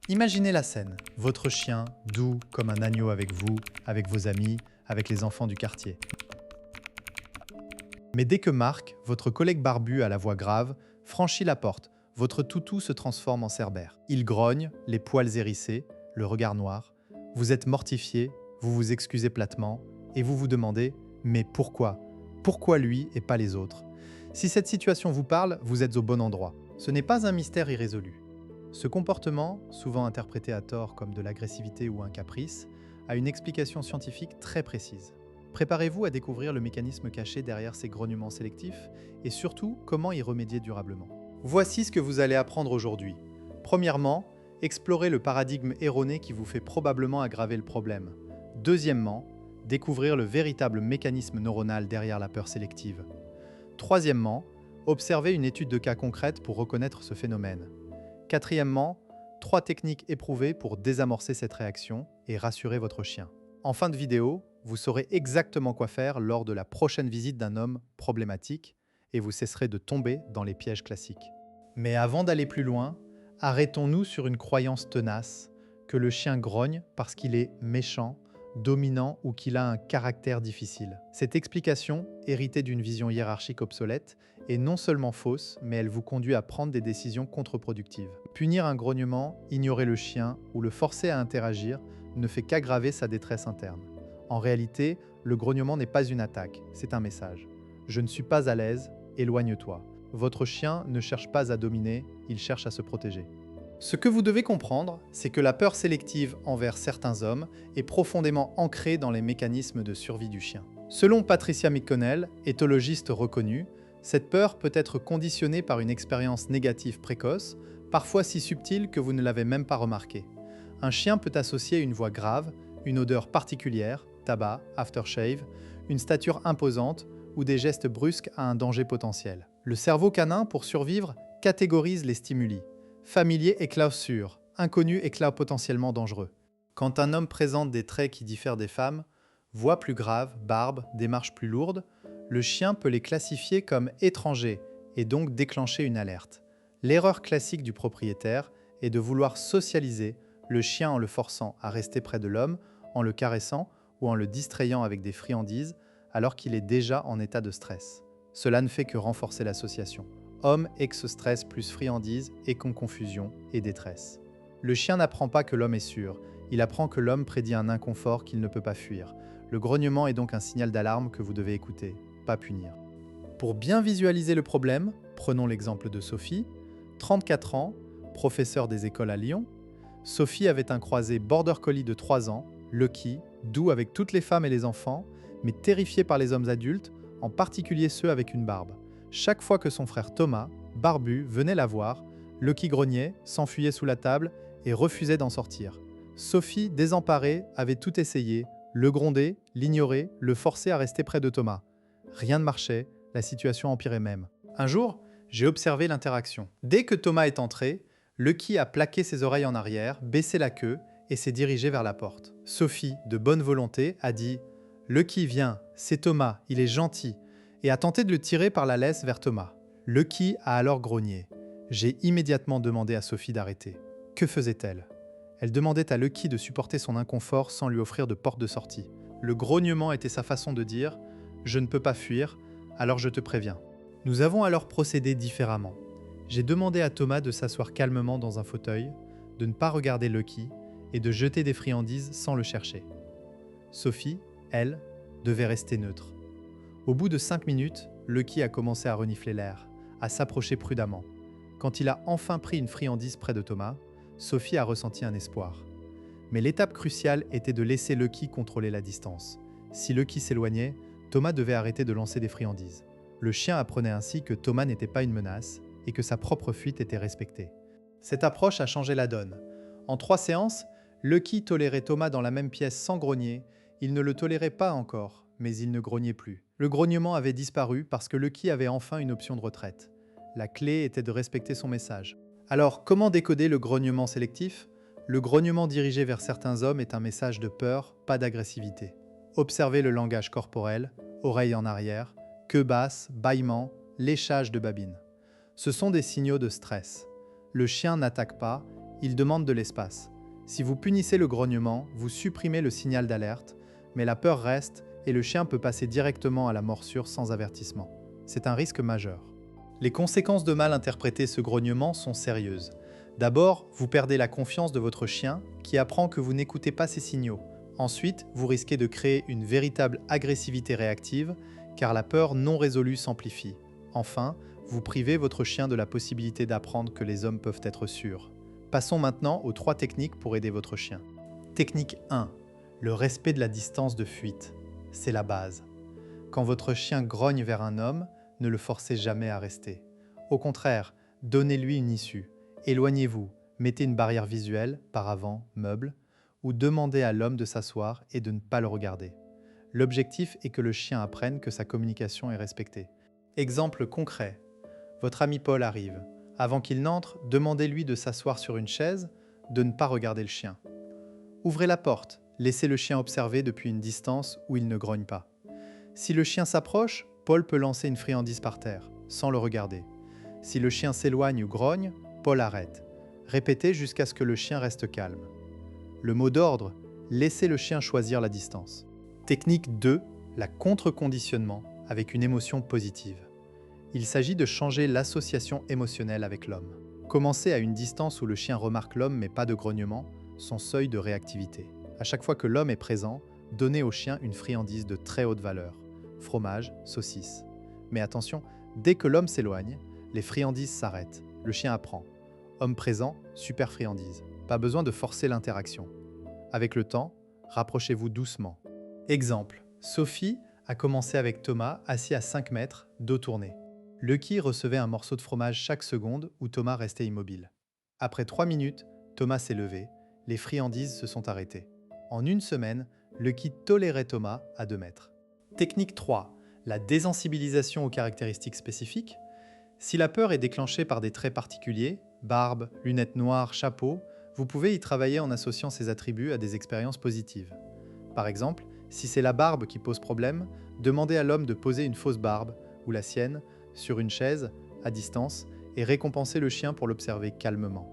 Imaginez la scène. Votre chien, doux comme un agneau avec vous, avec vos amis, avec les enfants du quartier. Mais dès que Marc, votre collègue barbu à la voix grave, franchit la porte, votre toutou se transforme en cerbère. Il grogne, les poils hérissés, le regard noir. Vous êtes mortifié, vous vous excusez platement, et vous vous demandez « Mais pourquoi ? Pourquoi lui et pas les autres ?» Si cette situation vous parle, vous êtes au bon endroit. Ce n'est pas un mystère irrésolu. Ce comportement, souvent interprété à tort comme de l'agressivité ou un caprice, a une explication scientifique très précise. Préparez-vous à découvrir le mécanisme caché derrière ces grognements sélectifs et surtout comment y remédier durablement. Voici ce que vous allez apprendre aujourd'hui. Premièrement, explorez le paradigme erroné qui vous fait probablement aggraver le problème. Deuxièmement, découvrir le véritable mécanisme neuronal derrière la peur sélective. Troisièmement, observez une étude de cas concrète pour reconnaître ce phénomène. Quatrièmement, 3 techniques éprouvées pour désamorcer cette réaction et rassurer votre chien. En fin de vidéo, vous saurez exactement quoi faire lors de la prochaine visite d'un homme problématique et vous cesserez de tomber dans les pièges classiques. Mais avant d'aller plus loin, arrêtons-nous sur une croyance tenace que le chien grogne parce qu'il est méchant, dominant ou qu'il a un caractère difficile. Cette explication, héritée d'une vision hiérarchique obsolète, est non seulement fausse, mais elle vous conduit à prendre des décisions contre-productives. Punir un grognement, ignorer le chien ou le forcer à interagir ne fait qu'aggraver sa détresse interne. En réalité, le grognement n'est pas une attaque, c'est un message. Je ne suis pas à l'aise, éloigne-toi. Votre chien ne cherche pas à dominer, il cherche à se protéger. Ce que vous devez comprendre, c'est que la peur sélective envers certains hommes est profondément ancrée dans les mécanismes de survie du chien. Selon Patricia McConnell, éthologiste reconnue, cette peur peut être conditionnée par une expérience négative précoce, parfois si subtile que vous ne l'avez même pas remarqué. Un chien peut associer une voix grave, une odeur particulière, tabac, aftershave, une stature imposante ou des gestes brusques à un danger potentiel. Le cerveau canin, pour survivre, catégorise les stimuli. Familier éclat sûr, inconnu éclat potentiellement dangereux. Quand un homme présente des traits qui diffèrent des femmes, voix plus grave, barbe, démarche plus lourde, le chien peut les classifier comme étrangers et donc déclencher une alerte. L'erreur classique du propriétaire est de vouloir socialiser le chien en le forçant à rester près de l'homme, en le caressant ou en le distrayant avec des friandises alors qu'il est déjà en état de stress. Cela ne fait que renforcer l'association. Homme ex-stress plus friandise et confusion et détresse. Le chien n'apprend pas que l'homme est sûr, il apprend que l'homme prédit un inconfort qu'il ne peut pas fuir. Le grognement est donc un signal d'alarme que vous devez écouter, pas punir. Pour bien visualiser le problème, prenons l'exemple de Sophie, 34 ans, professeure des écoles à Lyon. Sophie avait un croisé border collie de 3 ans, Lucky, doux avec toutes les femmes et les enfants, mais terrifié par les hommes adultes, en particulier ceux avec une barbe. Chaque fois que son frère Thomas, barbu, venait la voir, Lucky grognait, s'enfuyait sous la table et refusait d'en sortir. Sophie, désemparée, avait tout essayé, le gronder, l'ignorer, le forcer à rester près de Thomas. Rien ne marchait, la situation empirait même. Un jour, j'ai observé l'interaction. Dès que Thomas est entré, Lucky a plaqué ses oreilles en arrière, baissé la queue et s'est dirigé vers la porte. Sophie, de bonne volonté, a dit « Lucky, viens, c'est Thomas, il est gentil », et a tenté de le tirer par la laisse vers Thomas. Lucky a alors grogné. J'ai immédiatement demandé à Sophie d'arrêter. Que faisait-elle ? Elle demandait à Lucky de supporter son inconfort sans lui offrir de porte de sortie. Le grognement était sa façon de dire « Je ne peux pas fuir, alors je te préviens ». Nous avons alors procédé différemment. J'ai demandé à Thomas de s'asseoir calmement dans un fauteuil, de ne pas regarder Lucky et de jeter des friandises sans le chercher. Sophie, elle, devait rester neutre. Au bout de 5 minutes, Lucky a commencé à renifler l'air, à s'approcher prudemment. Quand il a enfin pris une friandise près de Thomas, Sophie a ressenti un espoir. Mais l'étape cruciale était de laisser Lucky contrôler la distance. Si Lucky s'éloignait, Thomas devait arrêter de lancer des friandises. Le chien apprenait ainsi que Thomas n'était pas une menace et que sa propre fuite était respectée. Cette approche a changé la donne. En 3 séances, Lucky tolérait Thomas dans la même pièce sans grogner. Il ne le tolérait pas encore, mais il ne grognait plus. Le grognement avait disparu parce que Lucky avait enfin une option de retraite. La clé était de respecter son message. Alors, comment décoder le grognement sélectif ? Le grognement dirigé vers certains hommes est un message de peur, pas d'agressivité. Observez le langage corporel, oreilles en arrière, queue basse, bâillement, léchage de babine. Ce sont des signaux de stress. Le chien n'attaque pas, il demande de l'espace. Si vous punissez le grognement, vous supprimez le signal d'alerte, mais la peur reste et le chien peut passer directement à la morsure sans avertissement. C'est un risque majeur. Les conséquences de mal interpréter ce grognement sont sérieuses. D'abord, vous perdez la confiance de votre chien qui apprend que vous n'écoutez pas ses signaux. Ensuite, vous risquez de créer une véritable agressivité réactive car la peur non résolue s'amplifie. Enfin, vous privez votre chien de la possibilité d'apprendre que les hommes peuvent être sûrs. Passons maintenant aux 3 techniques pour aider votre chien. Technique 1. Le respect de la distance de fuite. C'est la base. Quand votre chien grogne vers un homme, ne le forcez jamais à rester. Au contraire, donnez-lui une issue. Éloignez-vous, mettez une barrière visuelle, paravent, meuble, ou demandez à l'homme de s'asseoir et de ne pas le regarder. L'objectif est que le chien apprenne que sa communication est respectée. Exemple concret. Votre ami Paul arrive. Avant qu'il n'entre, demandez-lui de s'asseoir sur une chaise, de ne pas regarder le chien. Ouvrez la porte, laissez le chien observer depuis une distance où il ne grogne pas. Si le chien s'approche, Paul peut lancer une friandise par terre, sans le regarder. Si le chien s'éloigne ou grogne, Paul arrête. Répétez jusqu'à ce que le chien reste calme. Le mot d'ordre, laissez le chien choisir la distance. Technique 2, la contre-conditionnement avec une émotion positive. Il s'agit de changer l'association émotionnelle avec l'homme. Commencez à une distance où le chien remarque l'homme mais pas de grognement, son seuil de réactivité. À chaque fois que l'homme est présent, donnez au chien une friandise de très haute valeur. Fromage, saucisse. Mais attention, dès que l'homme s'éloigne, les friandises s'arrêtent. Le chien apprend. Homme présent, super friandise. Pas besoin de forcer l'interaction. Avec le temps, rapprochez-vous doucement. Exemple, Sophie a commencé avec Thomas assis à 5 mètres, dos tourné. Lucky recevait un morceau de fromage chaque seconde où Thomas restait immobile. Après 3 minutes, Thomas s'est levé, les friandises se sont arrêtées. En une semaine, Lucky tolérait Thomas à 2 mètres. Technique 3. La désensibilisation aux caractéristiques spécifiques. Si la peur est déclenchée par des traits particuliers, barbe, lunettes noires, chapeau, vous pouvez y travailler en associant ces attributs à des expériences positives. Par exemple, si c'est la barbe qui pose problème, demandez à l'homme de poser une fausse barbe, ou la sienne, sur une chaise, à distance, et récompensez le chien pour l'observer calmement.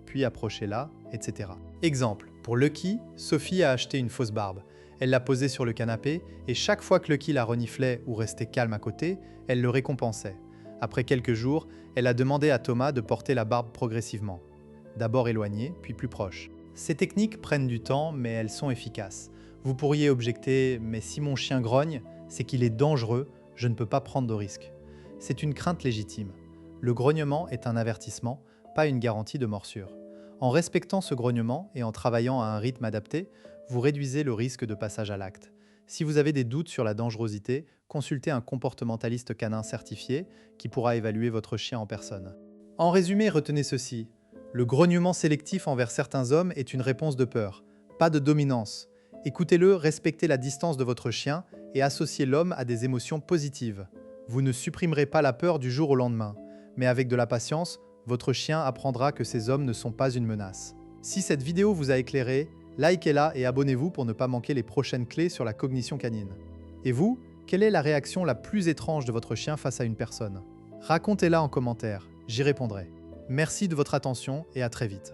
Puis approchez-la, etc. Exemple, pour Lucky, Sophie a acheté une fausse barbe. Elle l'a posée sur le canapé, et chaque fois que Lucky la reniflait ou restait calme à côté, elle le récompensait. Après quelques jours, elle a demandé à Thomas de porter la barbe progressivement. D'abord éloignée, puis plus proche. Ces techniques prennent du temps, mais elles sont efficaces. Vous pourriez objecter « mais si mon chien grogne, c'est qu'il est dangereux, je ne peux pas prendre de risque ». C'est une crainte légitime. Le grognement est un avertissement, pas une garantie de morsure. En respectant ce grognement et en travaillant à un rythme adapté, vous réduisez le risque de passage à l'acte. Si vous avez des doutes sur la dangerosité, consultez un comportementaliste canin certifié qui pourra évaluer votre chien en personne. En résumé, retenez ceci. Le grognement sélectif envers certains hommes est une réponse de peur, pas de dominance. Écoutez-le, respectez la distance de votre chien et associez l'homme à des émotions positives. Vous ne supprimerez pas la peur du jour au lendemain, mais avec de la patience, votre chien apprendra que ces hommes ne sont pas une menace. Si cette vidéo vous a éclairé, likez-la et abonnez-vous pour ne pas manquer les prochaines clés sur la cognition canine. Et vous, quelle est la réaction la plus étrange de votre chien face à une personne? Racontez-la en commentaire, j'y répondrai. Merci de votre attention et à très vite.